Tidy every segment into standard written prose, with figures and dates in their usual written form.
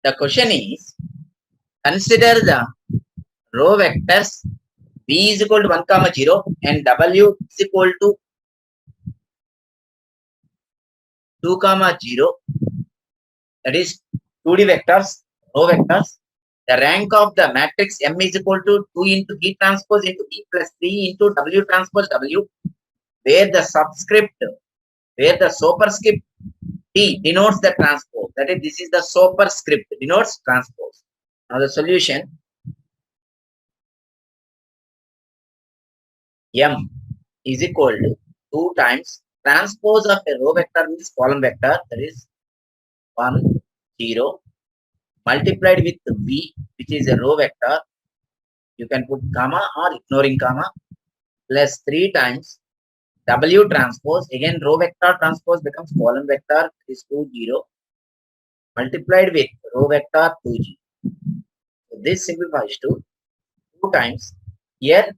The question is, consider the row vectors v is equal to 1 comma 0 and w is equal to 2 comma 0, that is 2D vectors, row vectors. The rank of the matrix M is equal to 2 into V transpose into V plus 3 into W transpose W, where the superscript T denotes the transpose. That is, this is the superscript, denotes transpose. Now the solution, M is equal to 2 times transpose of a row vector means column vector, that is 1, 0, multiplied with V, which is a row vector. You can put comma or ignoring comma, plus 3 times W transpose. Again, row vector transpose becomes column vector, is 2, 0, multiplied with row vector 2G. So this simplifies to 2 times. Here,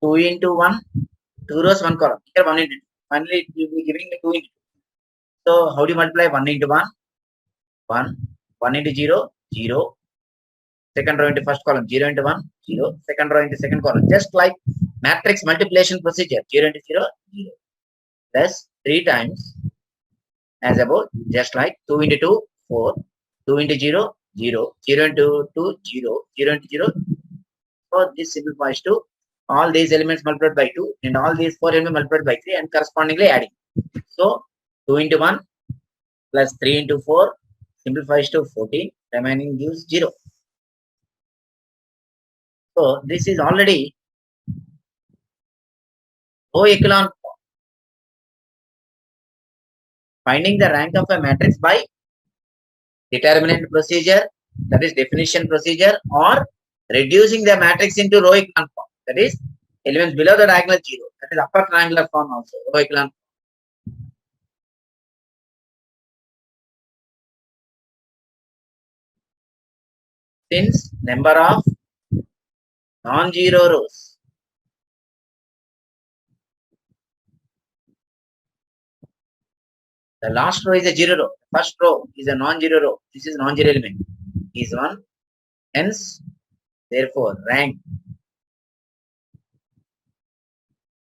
2 into 1, 2 rows, 1 column. Here, 1 into 2. Finally, it will be giving a 2 into 2. So, how do you multiply 1 into 1? 1. 1 into 0, 0. Second row into first column, 0 into 1, 0. Second row into second column. Just like matrix multiplication procedure, 0 into 0, 0. Plus 3 times as above, just like 2 into 2, 4. 2 into 0, 0. 0 into 2, 0. 0 into 0. So this simplifies to all these elements multiplied by 2 and all these 4 elements multiplied by 3 and correspondingly adding. So 2 into 1 plus 3 into 4 simplifies to 14. Remaining gives 0. So this is already row echelon form. Finding the rank of a matrix by determinant procedure, that is definition procedure, or reducing the matrix into row echelon form, that is elements below the diagonal 0, that is upper triangular form also, row echelon form. Since number of non-zero rows the last row is a 0 row, first row is a non-zero row, this is non-zero element, is 1, hence therefore rank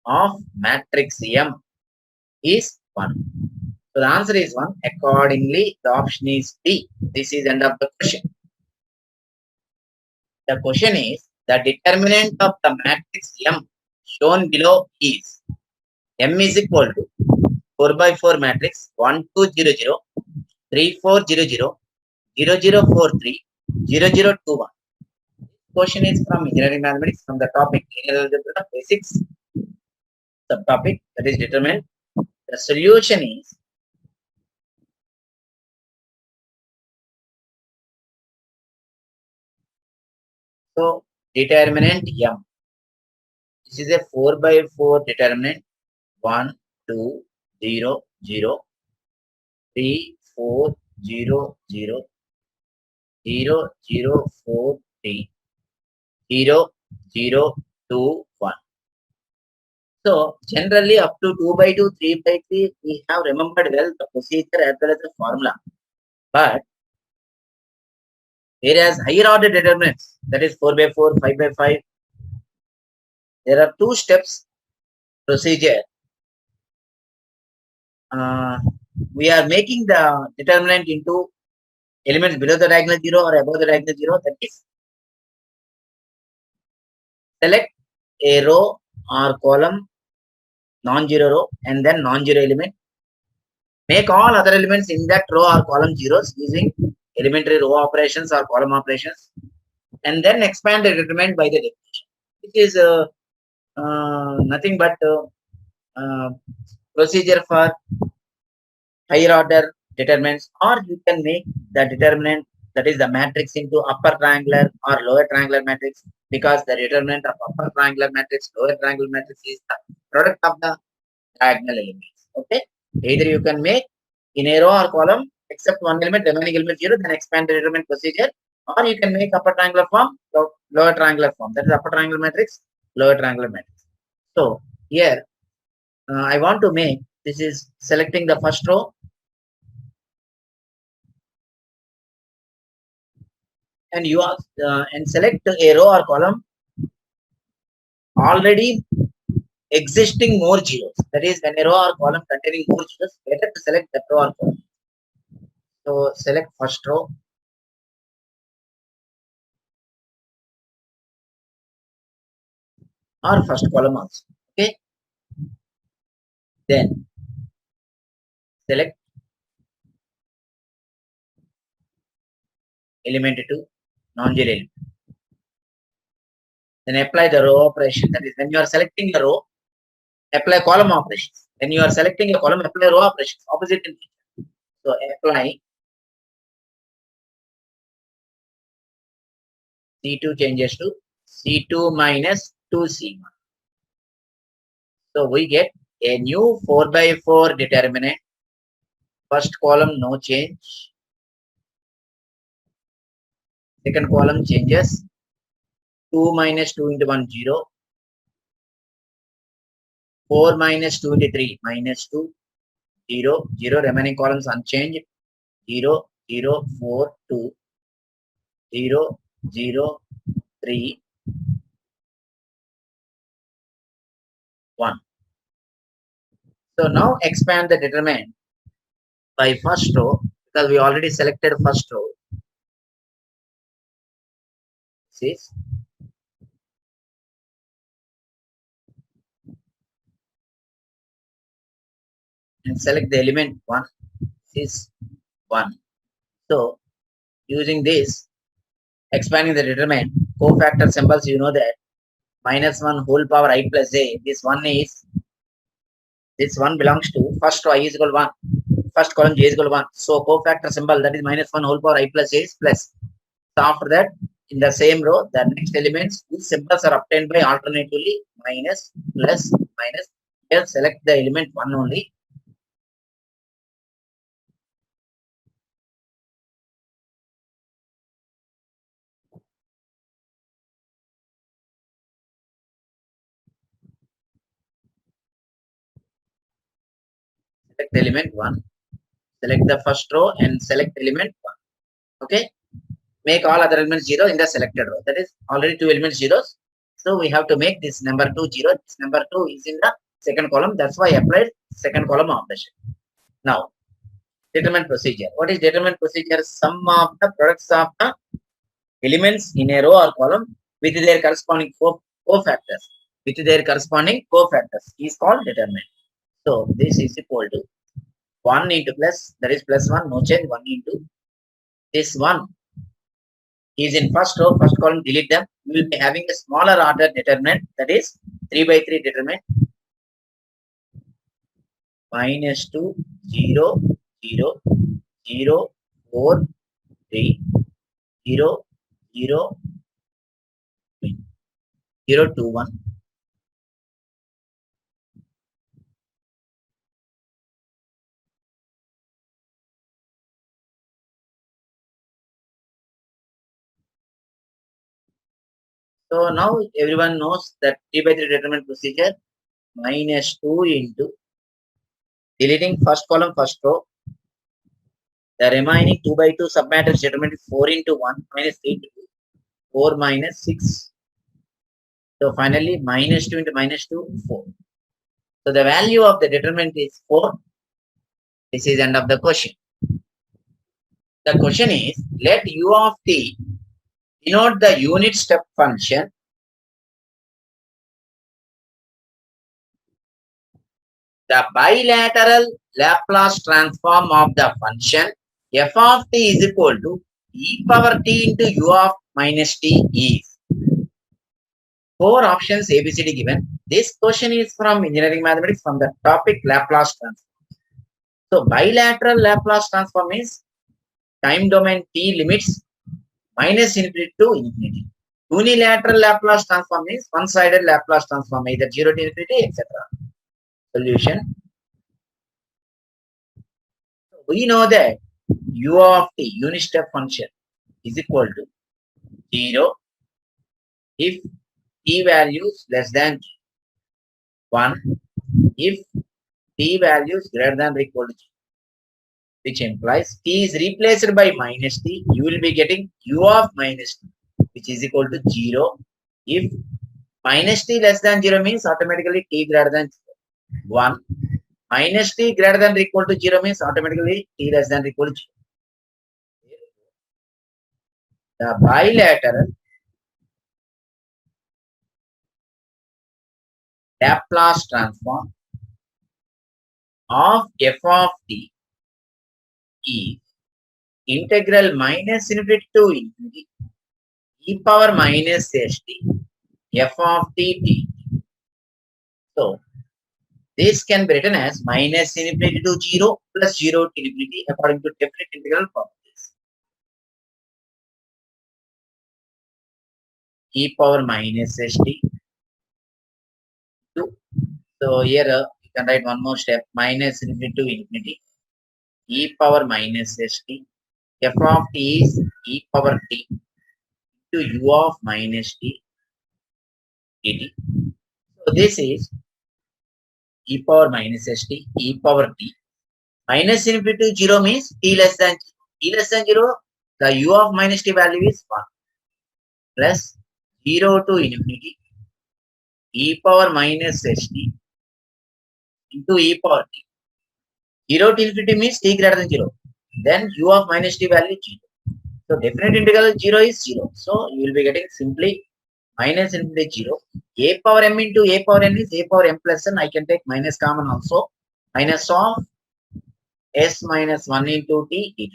of matrix M is 1. So the answer is 1. Accordingly, the option is D. This is end of the question. The question is, the determinant of the matrix M shown below is M is equal to 4 by 4 matrix 1 2 0 0 3 4 0 0 0 0 4 3 0 0 2 1. Question is from engineering mathematics from the topic linear algebra basics subtopic, that is determinant. The solution is so determinant M. This is a 4 by 4 determinant 1 2 0 0 3 4 0 0 0 0 4 3 0 0 2 1. So generally up to 2 by 2, 3 by 3, we have remembered well the procedure as well as the formula. But whereas higher order determinants, that is 4 by 4, 5 by 5, there are 2 steps procedure. We are making the determinant into elements below the diagonal 0 or above the diagonal 0, that is select a row or column non-zero row and then non-zero element. Make all other elements in that row or column zeros using elementary row operations or column operations, and then expand the determinant by the definition. It is nothing but procedure for higher order determinants, or you can make the determinant, that is the matrix, into upper triangular or lower triangular matrix, because the determinant of upper triangular matrix, lower triangular matrix is the product of the diagonal elements. Okay, either you can make in a row or column except one element, remaining element 0, then expand the determinant procedure, or you can make upper triangular form, lower triangular form, that is upper triangular matrix, lower triangular matrix. So here I want to make, this is selecting the first row, and you are and select a row or column already existing more zeros. That is, when a row or column containing more zeros, better to select that row or column. So select first row or first column also. Okay. Then select element to non-zero element. Then apply the row operation. That is, when you are selecting a row, apply column operations. When you are selecting a column, apply row operations. Opposite in feature. So apply C2 changes to C2 minus 2C1. So we get a new 4 by 4 determinant. First column no change. Second column changes. 2 minus 2 into 1 0. 4 minus 2 into 3 minus 2 0 0. Remaining columns unchanged. 0 0 4 2 0 0 3 1. So now expand the determinant by first row because we already selected first row. This is and select the element 1. This is 1. So using this, expanding the determinant, cofactor symbols, you know that minus 1 whole power I plus a. This one belongs to first row I is equal to 1. First column j is equal to 1. So cofactor symbol, that is minus 1 whole power I plus a is plus. So after that, in the same row, the next elements, these symbols are obtained by alternatively minus, plus, minus. Here select the element 1 only. Select the element 1. Select the first row and select element 1. Okay. Make all other elements 0 in the selected row. That is already 2 elements zeros. So we have to make this number 2 0. This number 2 is in the second column. That's why I applied second column operation. Now, determinant procedure. What is determinant procedure? Sum of the products of the elements in a row or column with their corresponding cofactors. With their corresponding cofactors is called determinant. So this is equal to 1 into plus, that is plus 1, no change, 1 into this 1 is in first row, first column, delete them. We will be having a smaller order determinant, that is 3 by 3 determinant. Minus 2, 0, 0, 0, 4, 3, 0, 0, 0, 2, 1. So now everyone knows that 3 by 3 determinant procedure. Minus 2 into deleting first column, first row. The remaining 2 by 2 submatrix determinant is 4 into 1 minus 3 into 2. 4 minus 6. So finally minus 2 into minus 2, 4. So the value of the determinant is 4. This is end of the question. The question is, let u of t denote the unit step function the bilateral Laplace transform of the function f of t is equal to e power t into u of minus t is. 4 options ABCD given. This question is from engineering mathematics from the topic Laplace transform. So bilateral Laplace transform is time domain t limits minus infinity to infinity. Unilateral Laplace transform is one-sided Laplace transform, either 0 to infinity, etc. Solution. We know that u of t, unit step function, is equal to 0 if t values less than 1 if t values greater than or equal to 0. which implies t is replaced by minus t. You will be getting u of minus t, which is equal to 0. If minus t less than 0 means automatically t greater than 1. Minus t greater than or equal to 0 means automatically t less than or equal to 0. The bilateral Laplace transform of f of t is integral minus infinity to infinity e power minus st f of t t. So this can be written as minus infinity to 0 plus 0 to infinity according to definite integral properties. E power minus st to, so here you can write one more step, minus infinity to infinity e power minus st f of t is e power t to u of minus t dt. So this is e power minus st e power t minus infinity to 0 means t less than 0. T less than 0, the u of minus t value is 1 plus 0 to infinity e power minus st into e power t. 0 to infinity means t greater than 0. Then u of minus t value 0. So definite integral 0 is 0. So you will be getting simply minus infinity 0. A power m into a power n is a power m plus n. I can take minus common also. Minus of s minus 1 into t dt.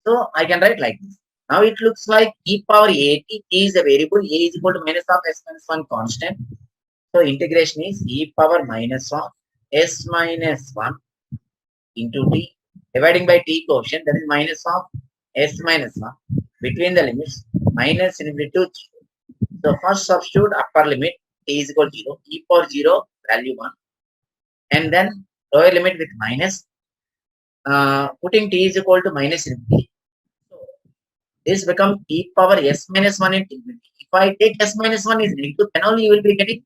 So I can write like this. Now it looks like e power a t is a variable. A is equal to minus of s minus 1 constant. So integration is e power minus of s minus 1 into t dividing by t quotient, that is minus of s minus 1 between the limits minus infinity to 0. So first substitute upper limit t is equal to 0, e power 0 value 1, and then lower limit with minus, putting t is equal to minus infinity. So this become e power s minus 1 into infinity. If I take s minus 1 is negative, then only you will be getting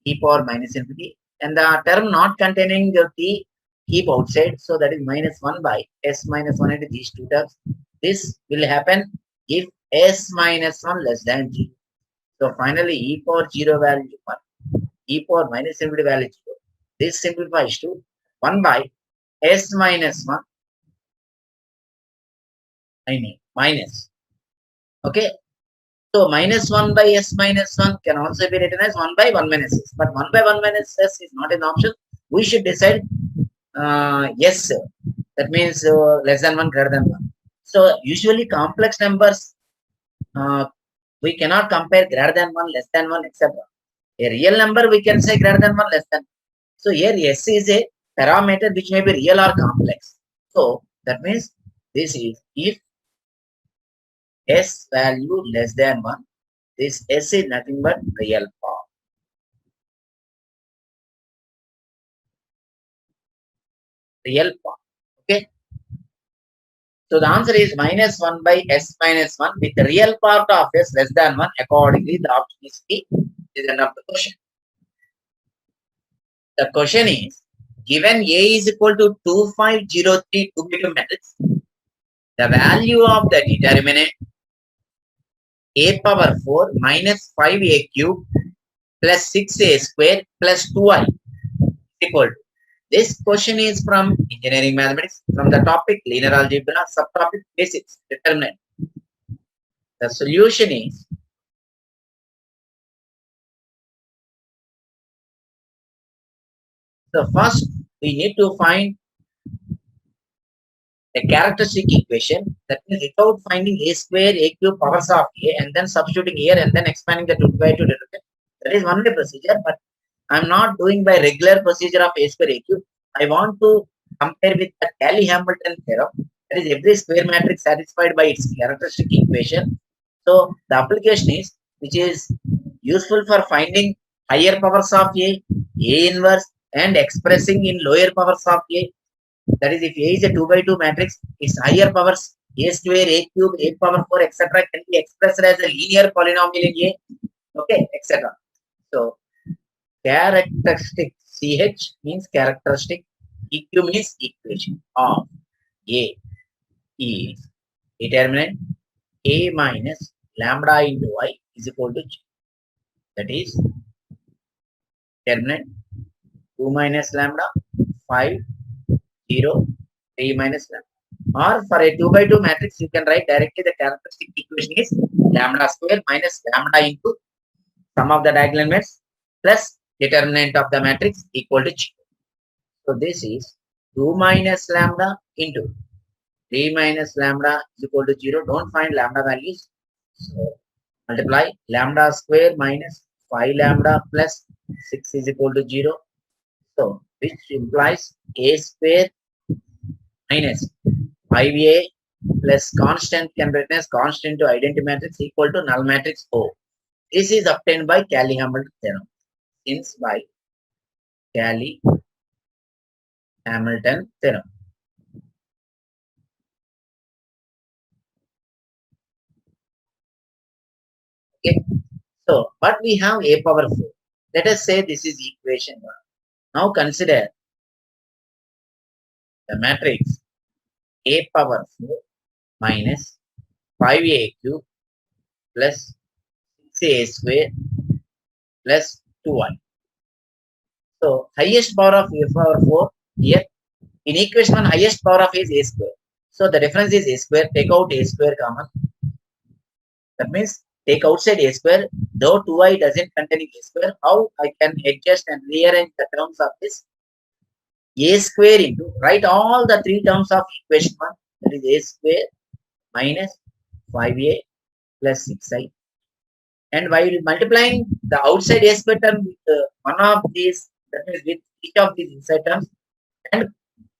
e power minus infinity, and the term not containing the t keep outside, so that is minus 1 by s minus 1 into these two terms. This will happen if s minus 1 less than 0. So finally e power 0 value 1, e power minus infinity value 0. This simplifies to 1 by s minus 1, I mean minus. Okay, so minus 1 by s minus 1 can also be written as 1 by 1 minus s, but 1 by 1 minus s is not an option. We should decide yes, that means less than 1, greater than 1. So usually complex numbers, uh, we cannot compare greater than 1, less than 1, etc. A real number we can say greater than 1, less than 1. So here s is a parameter which may be real or complex. So that means this is if s value less than 1, this s is nothing but real part. Real part. Okay. So the answer is minus 1 by s minus 1 with the real part of s less than 1. Accordingly, the option is B. This is the end of the question. The question is, given A is equal to 2503 2 matrix, the value of the determinant a power 4 minus 5a cube plus 6a square plus 2i equal to. This question is from engineering mathematics, from the topic linear algebra, subtopic basics, determinant. The solution is, so first we need to find a characteristic equation, that means without finding a square a cube powers of a and then substituting here and then expanding the 2 by 2 derivative. That is one way procedure, but I'm not doing by regular procedure of a square a cube. I want to compare with the Cayley-Hamilton theorem, that is every square matrix satisfied by its characteristic equation. So the application is, which is useful for finding higher powers of a inverse, and expressing in lower powers of a. That is, if A is a 2 by 2 matrix, its higher powers a square, a cube, a power 4, etc. can be expressed as a linear polynomial in A. Okay, etc. So characteristic, CH means characteristic. EQ means equation of A is determinant A minus lambda into I is equal to G. That is determinant 2 minus lambda, 5, 0, 3 minus lambda. Or for a 2 by 2 matrix, you can write directly the characteristic equation is lambda square minus lambda into sum of the diagonal elements plus determinant of the matrix equal to G. So this is 2 minus lambda into 3 minus lambda is equal to 0. Don't find lambda values. So multiply lambda square minus 5 lambda plus 6 is equal to 0. So which implies a square minus 5a plus constant can be written as constant to identity matrix equal to null matrix O. This is obtained by Cayley-Hamilton theorem. Since by Cayley-Hamilton theorem. Okay. So, but we have a power 4. Let us say this is equation 1. Now consider the matrix a power 4 minus 5a cube plus 6a square plus 2y. So, highest power of a power 4 here. In equation 1, highest power of a is a square. So, the difference is a square. Take out a square common. That means take outside a square. Though 2i doesn't contain a square, how I can adjust and rearrange the terms of this? A square into, write all the three terms of equation 1. That is a square minus 5a plus 6i. And while multiplying the outside a square term with one of these, that means with each of these inside terms, and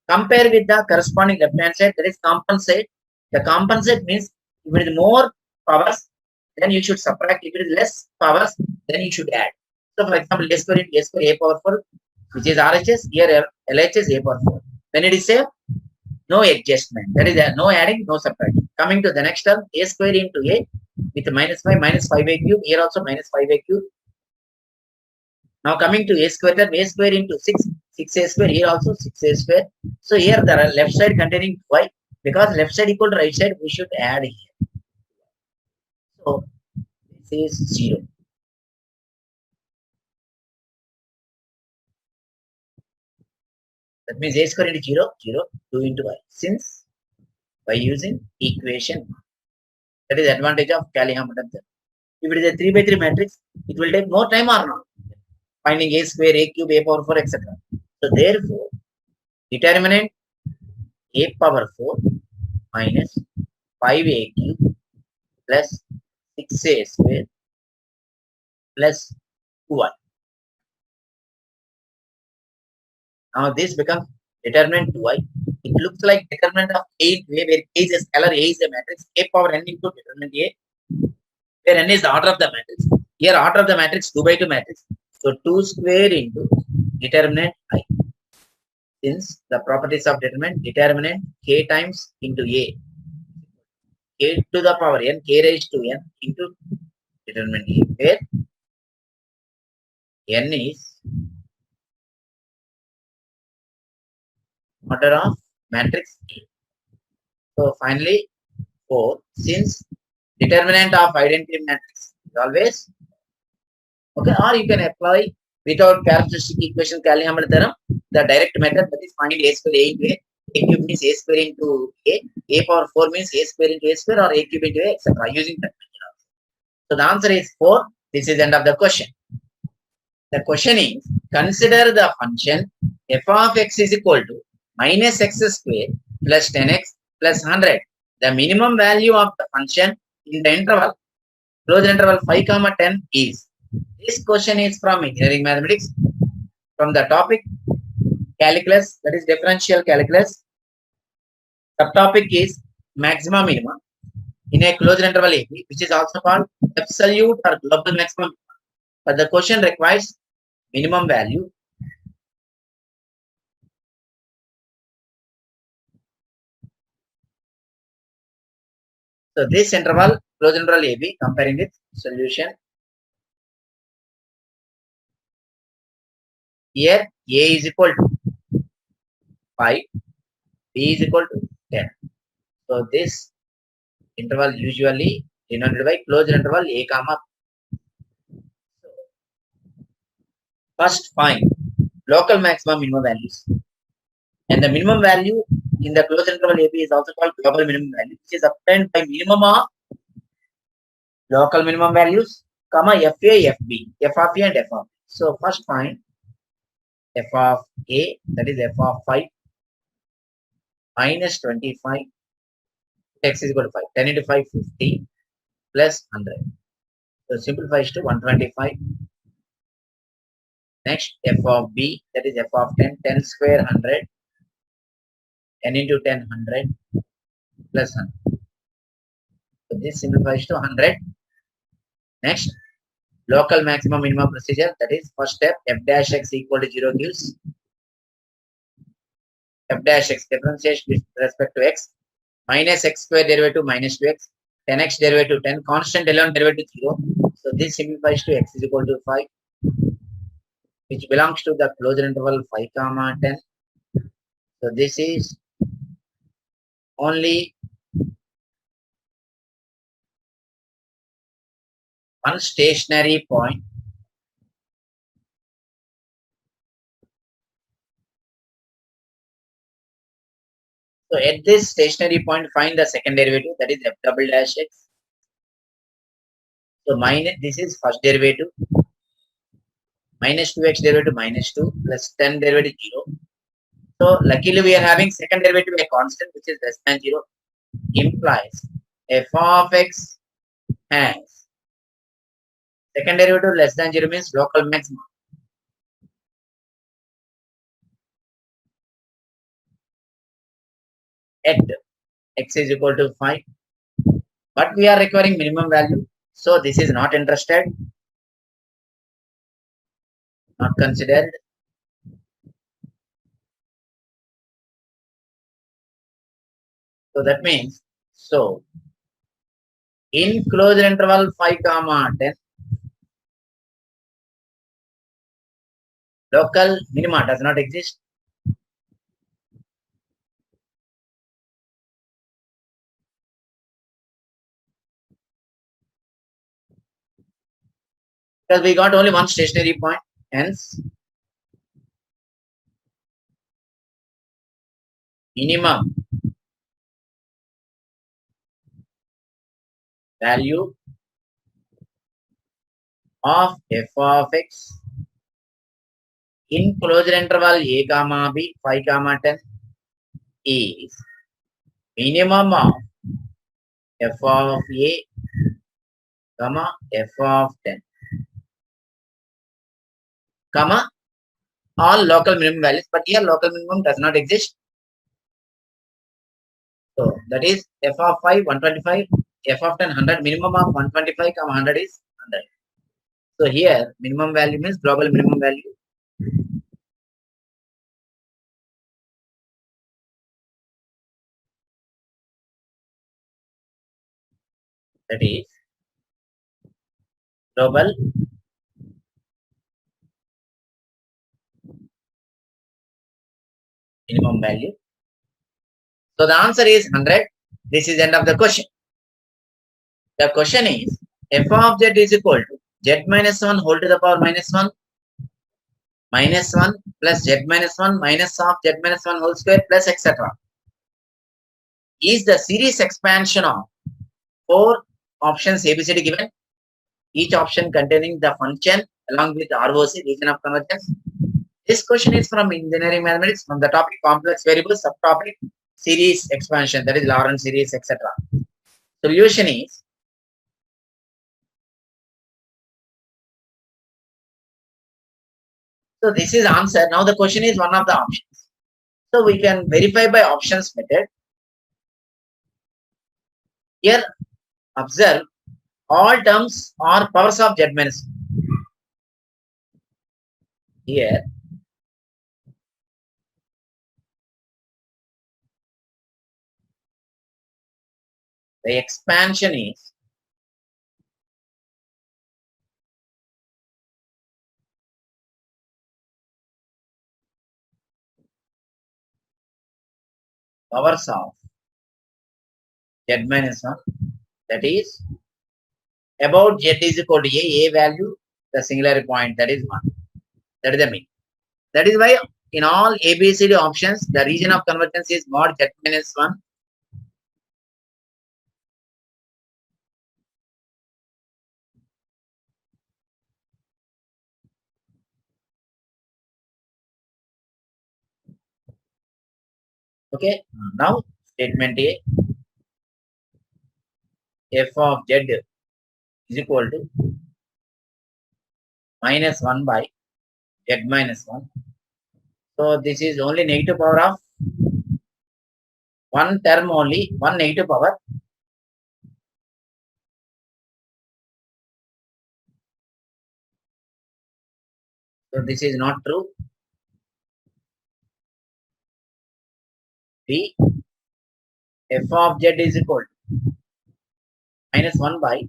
compare with the corresponding left hand side, that is compensate. The compensate means if it is more powers, then you should subtract. If it is less powers, then you should add. So, for example, a square into a square a power 4, which is RHS, here LHS a power 4. When it is same, no adjustment. That is no adding, no subtracting. Coming to the next term, a square into a with minus 5, minus 5a cube. Here also minus 5a cube. Now coming to a square term, a square into 6, 6a square. Here also 6a square. So here the left side containing y. Because left side equal to right side, we should add here. So this is 0. That means a square into 0, 0, 2 into y. Since by using equation, that is the advantage of Cayley-Hamilton theorem. If it is a 3 by 3 matrix, it will take more time or not. Finding a square, a cube, a power 4, etc. So therefore, determinant a power 4 minus 5a cube plus 6a square plus 2y. Now this becomes determinant 2y. It looks like determinant of 8 where a is a scalar, a is a matrix, a power n into determinant a, where n is the order of the matrix. Here order of the matrix 2 by 2 matrix. So 2 square into determinant I. Since the properties of determinant k times into a, k to the power n, k raised to n into determinant a, where n is order of matrix A. So finally, 4, since determinant of identity matrix is always okay, or you can apply without characteristic equation Cayley-Hamilton theorem, the direct method, that is find a square a into a cube means a square into a power 4 means a square into a square or a cube into a, etc. using that method. So the answer is 4. This is the end of the question. The question is, consider the function f of x is equal to minus x square plus 10x plus 100. The minimum value of the function in the interval, closed interval 5, 10 is. This question is from engineering mathematics, from the topic calculus, that is differential calculus. Subtopic is maximum minimum in a closed interval AB, which is also called absolute or global maximum. But the question requires minimum value. So this interval, closed interval AB, comparing with solution. Here A is equal to 5, b is equal to 10. So this interval usually denoted by closed interval a comma. So first find local maximum minimum values, and the minimum value in the closed interval AB is also called global minimum value, which is obtained by minimum of local minimum values, comma FA, FB, F of A and F of B. So first find F of A, that is F of 5 minus 25, x is equal to 5. 10 into 5, 50 plus 100. So simplifies to 125. Next, F of B, that is F of 10, 10 square 100, 10 into 10, 100 plus 100. So this simplifies to 100. Next, local maximum minimum procedure, that is first step, f dash x equal to 0 gives f dash x differentiation with respect to x minus x square derivative minus 2x, 10x derivative 10, constant element derivative 0. So this simplifies to x is equal to 5, which belongs to the closed interval 5 comma 10. So this is only one stationary point. So at this stationary point, find the second derivative, that is f double dash x. So minus, this is first derivative, minus 2x derivative minus 2 plus 10 derivative 0. So luckily we are having second derivative a constant which is less than 0, implies f of x has second derivative less than 0 means local maximum. At x is equal to 5, but we are requiring minimum value. So this is not interested, not considered. So that means, so in closed interval 5 comma 10, local minima does not exist. Because we got only one stationary point, hence minimum value of f of x in closed interval a comma b 5 comma 10 is minimum of f of a comma f of 10 comma all local minimum values, but here local minimum does not exist. So that is f of 5 125, f of 10 100, minimum of 125 comma 100 is 100. So here minimum value means global minimum value. That is global minimum value. So the answer is 100. This is end of the question. The question is f of z is equal to z minus 1 whole to the power minus 1 minus 1 plus z minus 1 minus of z minus 1 whole square plus etc. Is the series expansion of four options ABCD given, each option containing the function along with ROC, region of convergence. This question is from engineering mathematics from the topic complex variables, subtopic series expansion, that is Lorentz series, etc. Solution is, so this is answer. Now the question is one of the options. So we can verify by options method. Here observe all terms are powers of z minus 1. Here the expansion is powers of z minus 1, that is about z is equal to a value, the singularity point, that is 1. That is the mean. That is why in all ABCD options, the region of convergence is mod z minus 1. Okay. Now statement A, f of z is equal to minus 1 by z minus 1. So this is only negative power of one term only, one negative power. So this is not true. B, f of z is equal to minus 1 by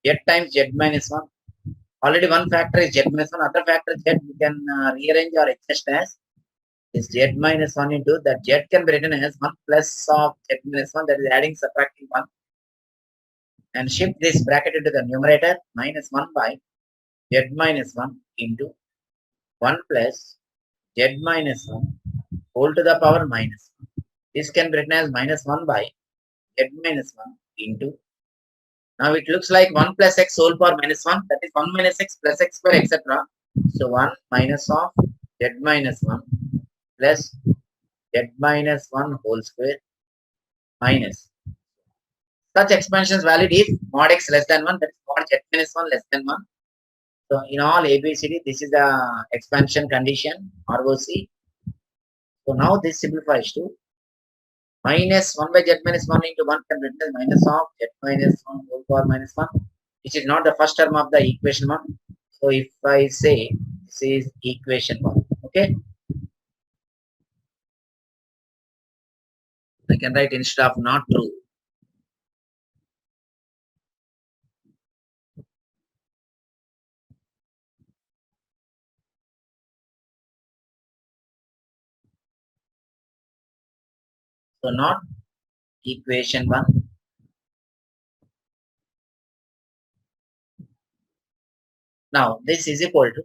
z times z minus 1. Already one factor is z minus 1, other factor z we can rearrange or adjust as is z minus 1 into that z can be written as 1 plus of z minus 1, that is adding subtracting 1, and shift this bracket into the numerator minus 1 by z minus 1 into 1 plus z minus 1 whole to the power minus 1. This can be written as minus 1 by z minus 1 into, now it looks like 1 plus x whole power minus 1, that is 1 minus x plus x square, etc. So 1 minus of z minus 1 plus z minus 1 whole square minus. Such expansion is valid if mod x less than 1, that is mod z minus 1 less than 1. So in all ABCD, this is the expansion condition, ROC. So now this simplifies to minus 1 by z minus 1 into 1 can be written as minus of z minus 1 whole power minus 1, which is not the first term of the equation 1. So if I say this is equation 1, okay, I can write instead of not true. So not equation 1. Now this is equal to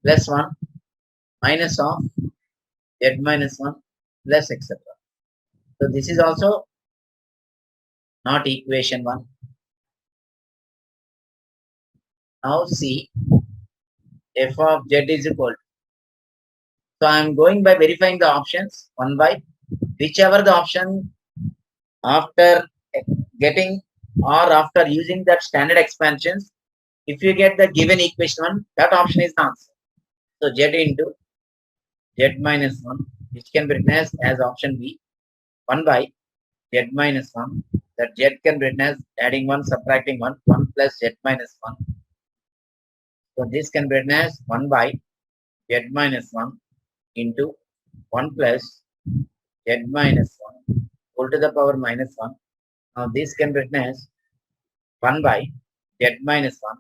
plus 1 minus of z minus 1 plus etc. So this is also not equation 1. Now see f of z is equal to, so I am going by verifying the options 1 by whichever the option after getting or after using that standard expansions, if you get the given equation 1, that option is the answer. So z into z minus 1, which can be written as option B, 1 by z minus 1, that z can be written as adding 1 subtracting 1, 1 plus z minus 1. So this can be written as 1 by z minus 1 into 1 plus z minus 1 whole to the power minus 1. Now this can be written as 1 by z minus 1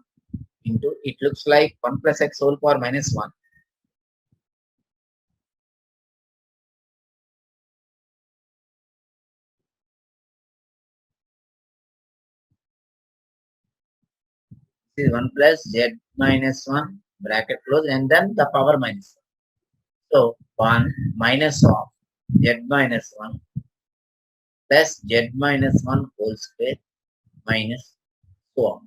into, it looks like 1 plus x whole power minus 1. This is 1 plus z minus 1 bracket close and then the power minus 1. So 1 minus of z minus 1 plus z minus 1 whole square minus so on.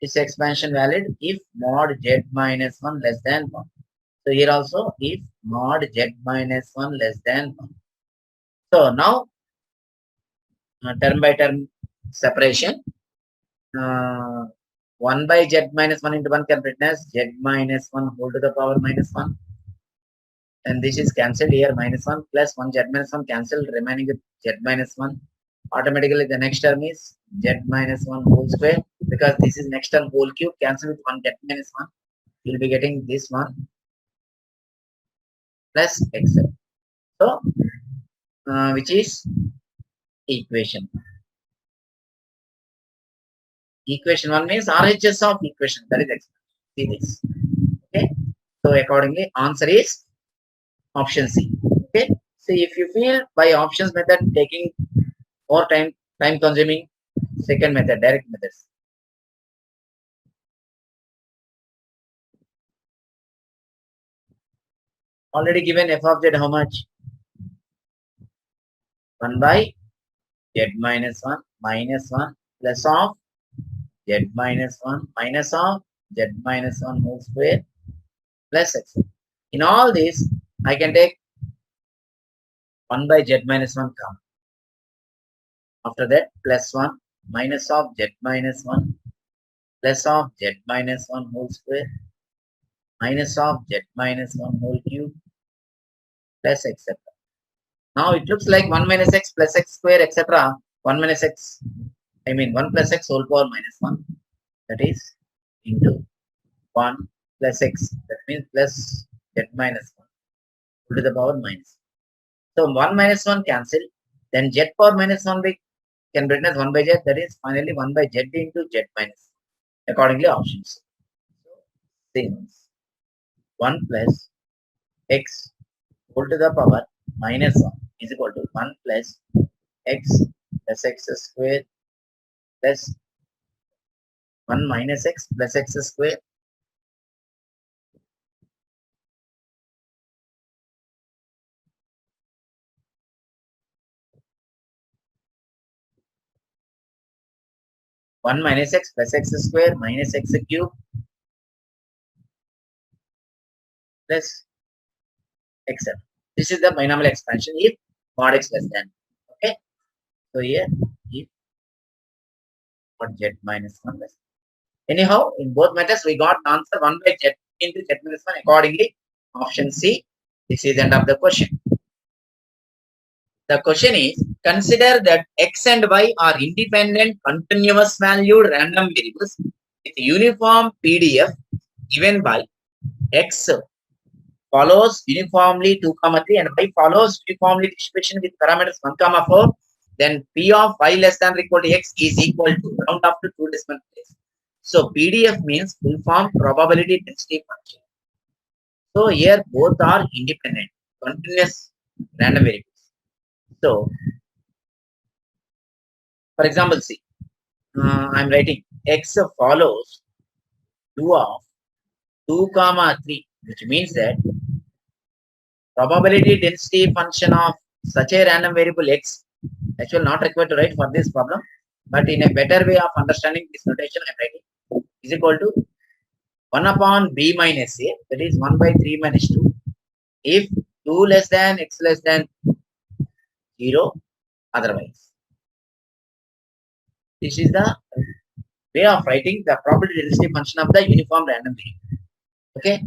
This expansion valid if mod z minus 1 less than 1. So here also if mod z minus 1 less than 1. So now term by term separation. 1 by z minus 1 into 1 can be written as z minus 1 whole to the power minus 1. And this is cancelled here, minus 1 plus 1 z minus 1 cancelled, remaining with z minus 1. Automatically the next term is z minus 1 whole square, because this is next term whole cube, cancel with 1 z minus 1. You'll be getting this one plus x. So which is equation. Equation 1 means RHS of equation, that is expression. See this. Okay. So accordingly answer is option C. Okay. See, if you feel by options method taking more time consuming, second method, direct methods. Already given f of z how much? 1 by z minus 1 minus 1 plus of z minus 1 minus of z minus 1 whole square plus x. In all this, I can take 1 by z minus 1 come. After that, plus 1 minus of z minus 1 plus of z minus 1 whole square minus of z minus 1 whole cube plus etc. Now it looks like 1 minus x plus x square etc. 1 minus x, I mean 1 plus x whole power minus 1. That is into 1 plus x. That means plus z minus 1 to the power minus. So 1 minus 1 cancel. Then z power minus 1 by can be written as 1 by z. That is finally 1 by z into z minus. Accordingly, options. So since 1 plus x whole to the power minus 1 is equal to 1 plus x plus x square plus 1 minus x plus x square one minus x plus x square minus x cube plus x. This is the binomial expansion if mod x less than. Okay. So here if mod z minus 1 less. Anyhow, in both methods we got answer 1 by z into z minus 1 accordingly. Option C. This is the end of the question. The question is, consider that x and y are independent continuous valued random variables with uniform PDF given by x follows uniformly 2 comma 3 and y follows uniformly distribution with parameters 1 comma 4. Then p of y less than or equal to x is equal to round up to 2 decimal places. So PDF means full form probability density function. So here both are independent continuous random variables. So for example, see, I'm writing x follows 2 of 2 comma 3, which means that probability density function of such a random variable x, actually not required to write for this problem, but in a better way of understanding this notation, I'm writing is equal to 1 upon b minus a, that is 1 by 3 minus 2, if 2 less than x less than 0, otherwise. This is the way of writing the probability density function of the uniform random variable. Okay,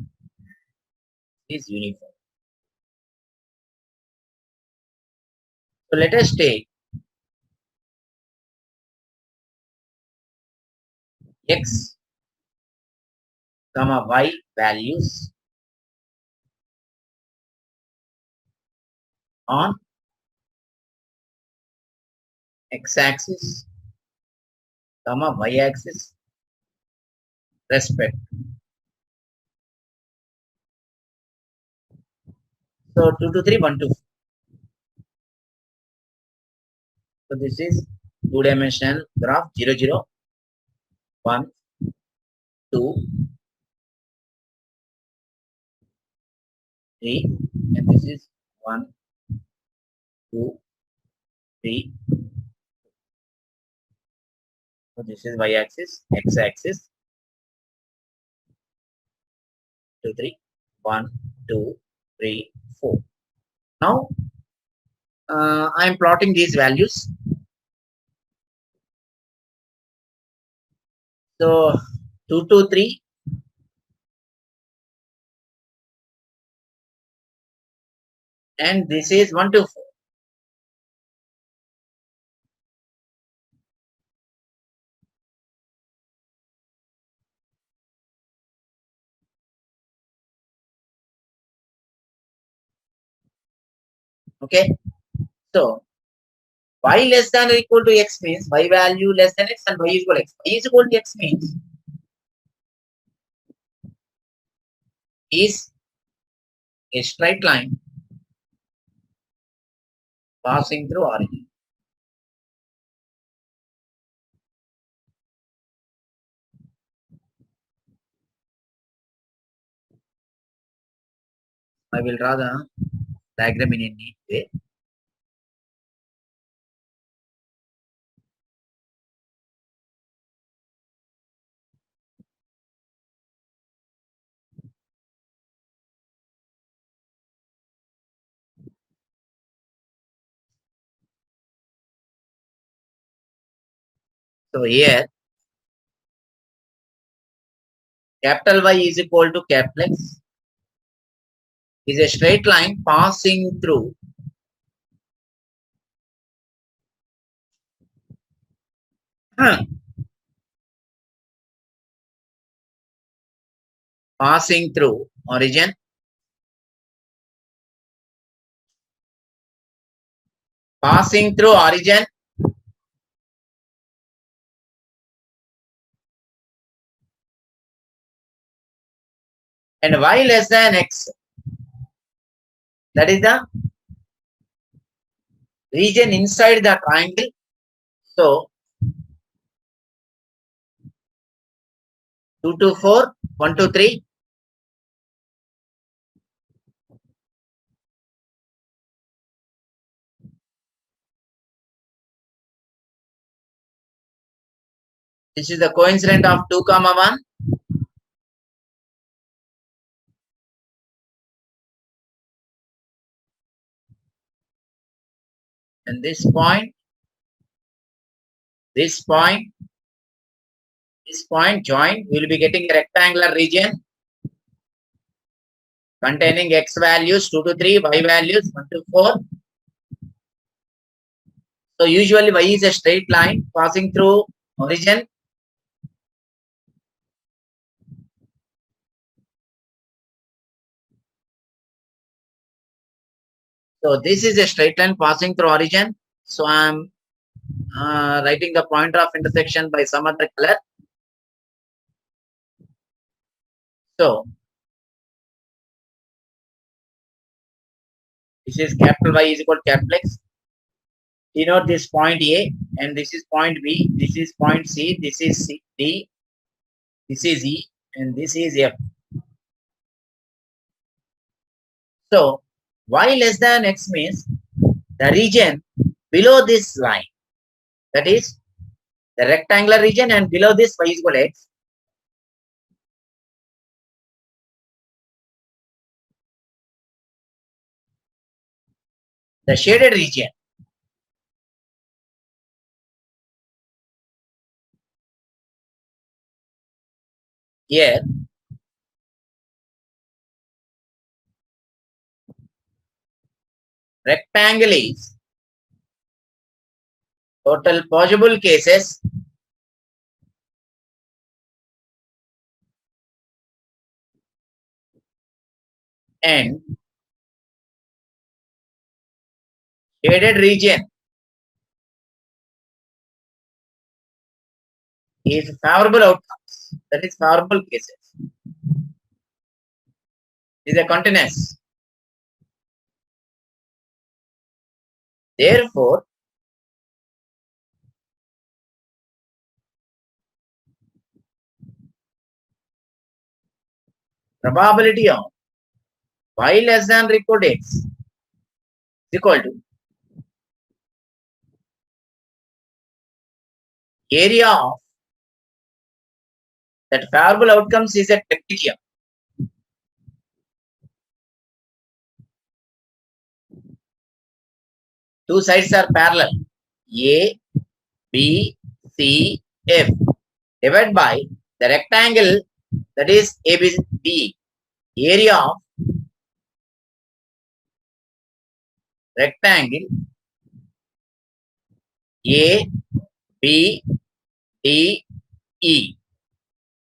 is uniform. So let us take x comma y values on x-axis comma y-axis respect. So 2 to 3, 1 to 4. So this is two-dimensional graph 0 0 1 2 3, and this is 1 2 3. So this is y-axis, x-axis 2 3 1 2 3 4. Now I am plotting these values. So 2 to 3 and this is 1 to 4. Okay, so y less than or equal to x means y value less than x and y is equal to x. Y is equal to x means is a straight line passing through origin. I will draw the diagram in a neat way. So here capital Y is equal to capital X is a straight line passing through passing through origin, passing through origin and Y less than X. That is the region inside the triangle. So 2 to 4, 1 to 3. This is the coincident of 2, 1. And this point joined, we will be getting a rectangular region containing X values 2 to 3, Y values 1 to 4. So usually Y is a straight line passing through origin. So this is a straight line passing through origin. So I am writing the pointer of intersection by some other color. So this is capital Y is equal to capital X. Denote this point A, and this is point B, this is point C, this is D, this is E, and this is F. So Y less than X means the region below this line, that is the rectangular region, and below this Y is equal to X. The shaded region here rectangle is total possible cases and shaded region is favorable outcomes, that is favorable cases. Is a continuous. Therefore, probability of Y less than or equal to X is equal to area of that favorable outcomes is a triptychon. Two sides are parallel. A, B, C, F divided by the rectangle, that is ABD. Area of rectangle A, B, D, E.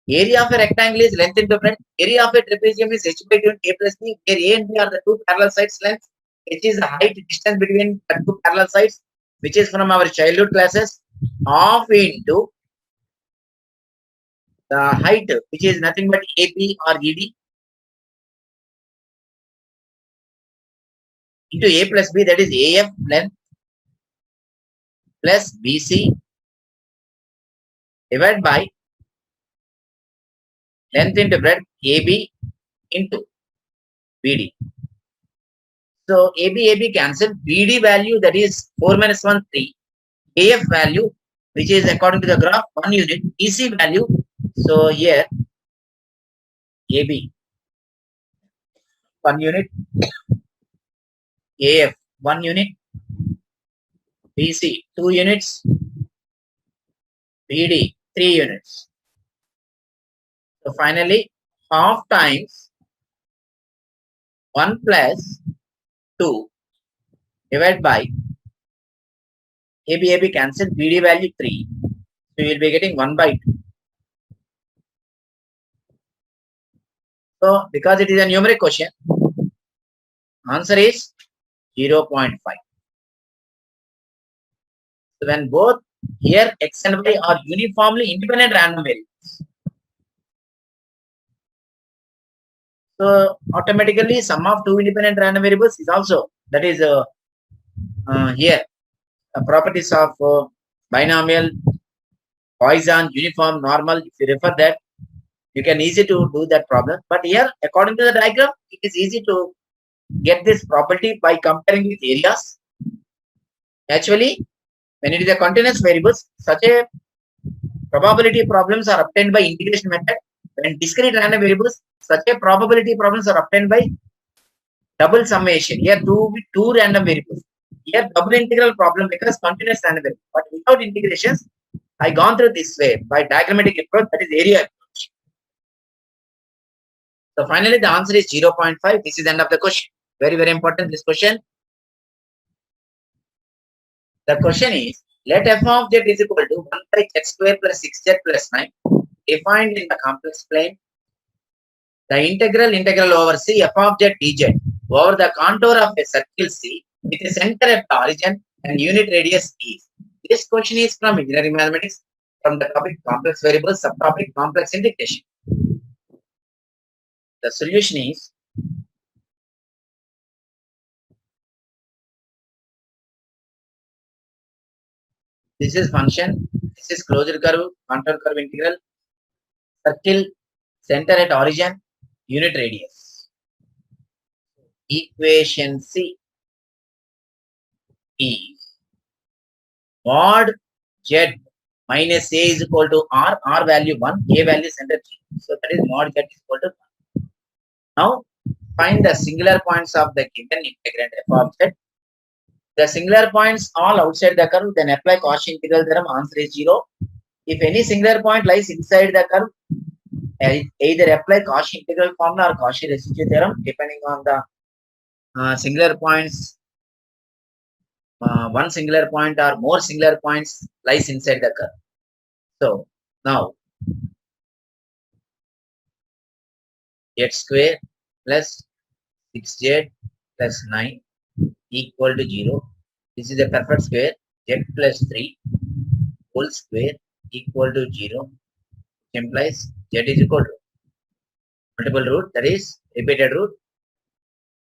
Area of a rectangle is length into breadth. Area of a trapezium is h by 2 a plus b, where A and B are the two parallel sides length. H is the height distance between the two parallel sides, which is from our childhood classes. Half into the height, which is nothing but AP or ED, into A plus B, that is AF length, plus BC divided by length into breadth AB into BD. So AB cancel. BD value, that is 4 minus 1 3. AF value, which is according to the graph 1 unit. EC value, so here AB 1 unit, AF 1 unit, BC 2 units, BD 3 units. So finally half times 1 plus 2 divided by AB cancel, BD value 3. So you will be getting 1 by 2. So because it is a numeric question, answer is 0.5. So when both here x and y are uniformly independent random variables, so automatically sum of two independent random variables is also, that is here properties of binomial, Poisson, uniform, normal. If you refer that, you can easy to do that problem. But here, according to the diagram, it is easy to get this property by comparing with areas. Actually, when it is a continuous variables, such a probability problems are obtained by integration method. When discrete random variables, such a probability problems are obtained by double summation. Here two random variables. Here double integral problem because continuous random variable. But without integrations, I gone through this way by diagrammatic approach, that is area approach. So finally the answer is 0.5. This is the end of the question. Very, very important this question. The question is, let f of z is equal to 1 by z square plus 6z plus 9 defined in the complex plane. The integral over C f of z dz over the contour of a circle C with a center at the origin and unit radius is. This question is from engineering mathematics, from the topic complex variables, subtopic complex integration. The solution is, this is function, this is closed curve, contour curve integral, circle, center at origin, unit radius. Equation C is mod z minus a is equal to r value 1, a value center 3. So that is mod z is equal to 1. Now find the singular points of the given integrand f of z. The singular points all outside the curve, then apply Cauchy integral theorem, answer is 0. If any singular point lies inside the curve, either apply Cauchy integral formula or Cauchy residue theorem, depending on the singular points. One singular point or more singular points lies inside the curve. So now z square plus 6z plus 9 equal to 0. This is a perfect square. Z plus 3 whole square equal to 0, which implies z is equal to multiple root, that is repeated root,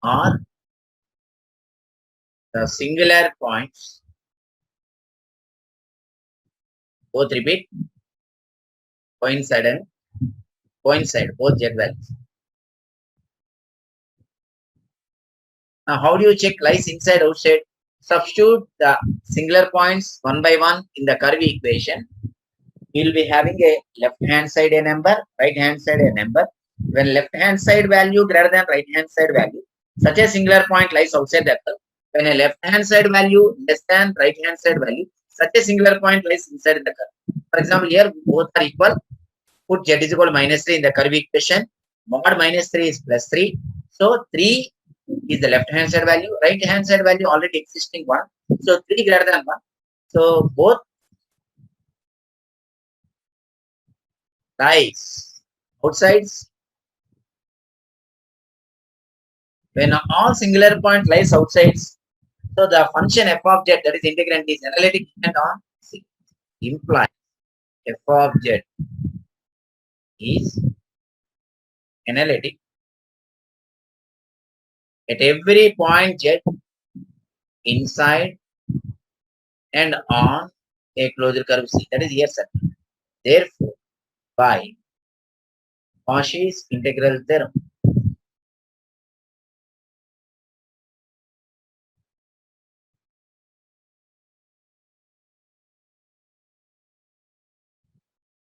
or the singular points both repeat, coincide both z values. Now how do you check lies inside outside? Substitute the singular points one by one in the curve equation. You will be having a left hand side a number, right hand side a number. When left hand side value greater than right hand side value, such a singular point lies outside the curve. When a left hand side value less than right hand side value, such a singular point lies inside the curve. For example, here both are equal. Put z is equal to minus 3 in the curve equation. Mod minus 3 is plus 3. So 3 is the left hand side value. Right hand side value already existing 1. So 3 greater than 1. So both lies outsides. When all singular point lies outsides, so the function f of z, that is integrand, is analytic and on C. Implies f of z is analytic at every point z inside and on a closure curve C. That is here circle. Therefore, by Cauchy's integral theorem,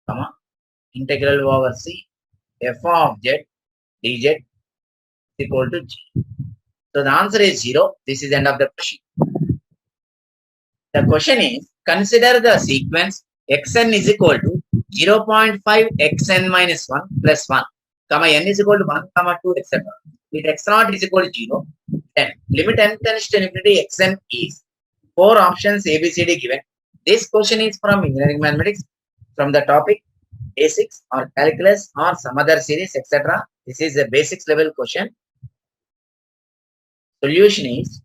comma, integral over C f of z dz is equal to G. So the answer is 0. This is the end of the question. The question is, consider the sequence xn is equal to 0.5 xn minus 1 plus 1, comma n is equal to 1, comma 2, etc. With x0 is equal to 0, then limit n tends to infinity xn is 4 options ABCD given. This question is from engineering mathematics, from the topic basics or calculus or some other series, etc. This is a basics level question. Solution is,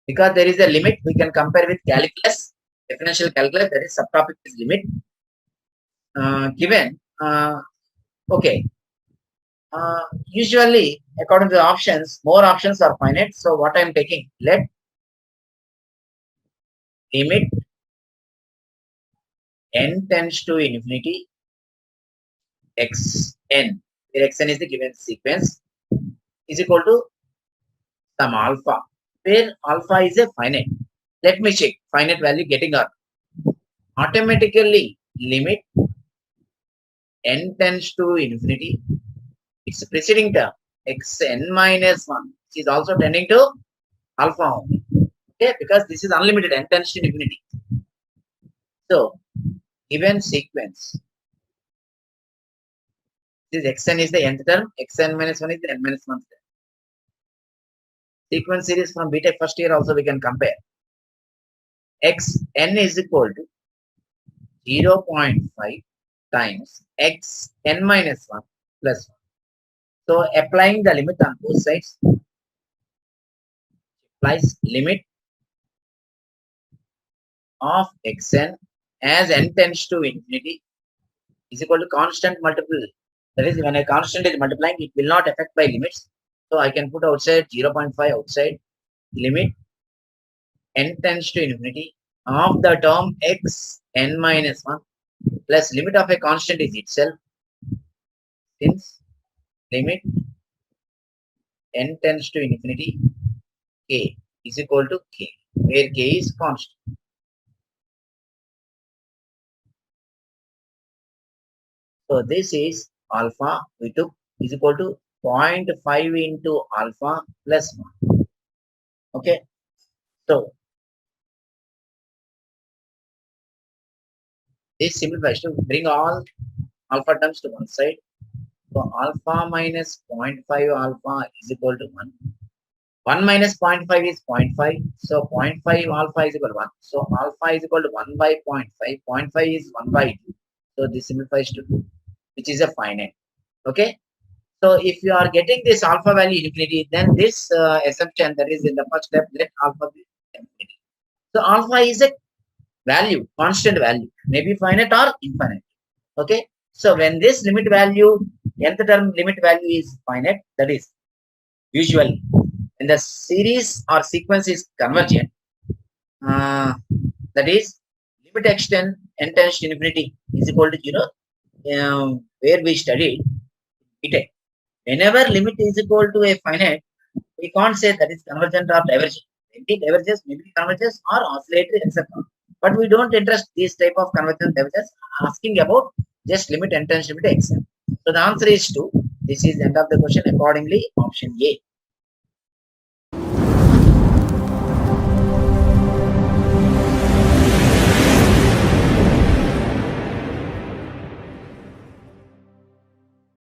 because there is a limit, we can compare with calculus, differential calculus, that is subtopic is limit. Given, okay. Usually, according to the options, more options are finite. So what I am taking, let limit n tends to infinity xn, where xn is the given sequence, is equal to some alpha, where alpha is a finite. Let me check finite value getting up. Automatically limit n tends to infinity, its preceding term xn minus 1, which is also tending to alpha only. Okay, because this is unlimited, n tends to infinity. So given sequence, this xn is the nth term, xn minus 1 is the n minus 1 term. Sequence series from BTech first year also we can compare. Xn is equal to 0.5 times xn minus 1 plus 1. So applying the limit on both sides, applies limit of xn as n tends to infinity is equal to constant multiple. That is, when a constant is multiplying, it will not affect by limits. So I can put outside 0.5 outside, limit n tends to infinity of the term x n minus 1 plus limit of a constant is itself, since limit n tends to infinity k is equal to k, where k is constant. So this is alpha we took is equal to 0.5 into alpha plus 1. Okay. So this simplifies to bring all alpha terms to one side. So alpha minus 0.5 alpha is equal to 1. 1 minus 0.5 is 0.5. So 0.5 alpha is equal to 1. So alpha is equal to 1 by 0.5. 0.5 is 1 by 2. So this simplifies to 2, which is a finite. Okay. So if you are getting this alpha value infinity, then this assumption that is in the first step, let alpha be infinity. So alpha is a value, constant value, maybe finite or infinite. Okay. So when this limit value, nth term limit value is finite, that is usually when the series or sequence is convergent, that is limit extend n tends to infinity is equal to 0, where we studied it. Whenever limit is equal to a finite, we can't say that is convergent or divergent. Maybe diverges, maybe converges, or oscillatory, etc. But we don't interest this type of convergence divergence. Asking about just limit n tends to xn. So the answer is 2. This is the end of the question. Accordingly, option A.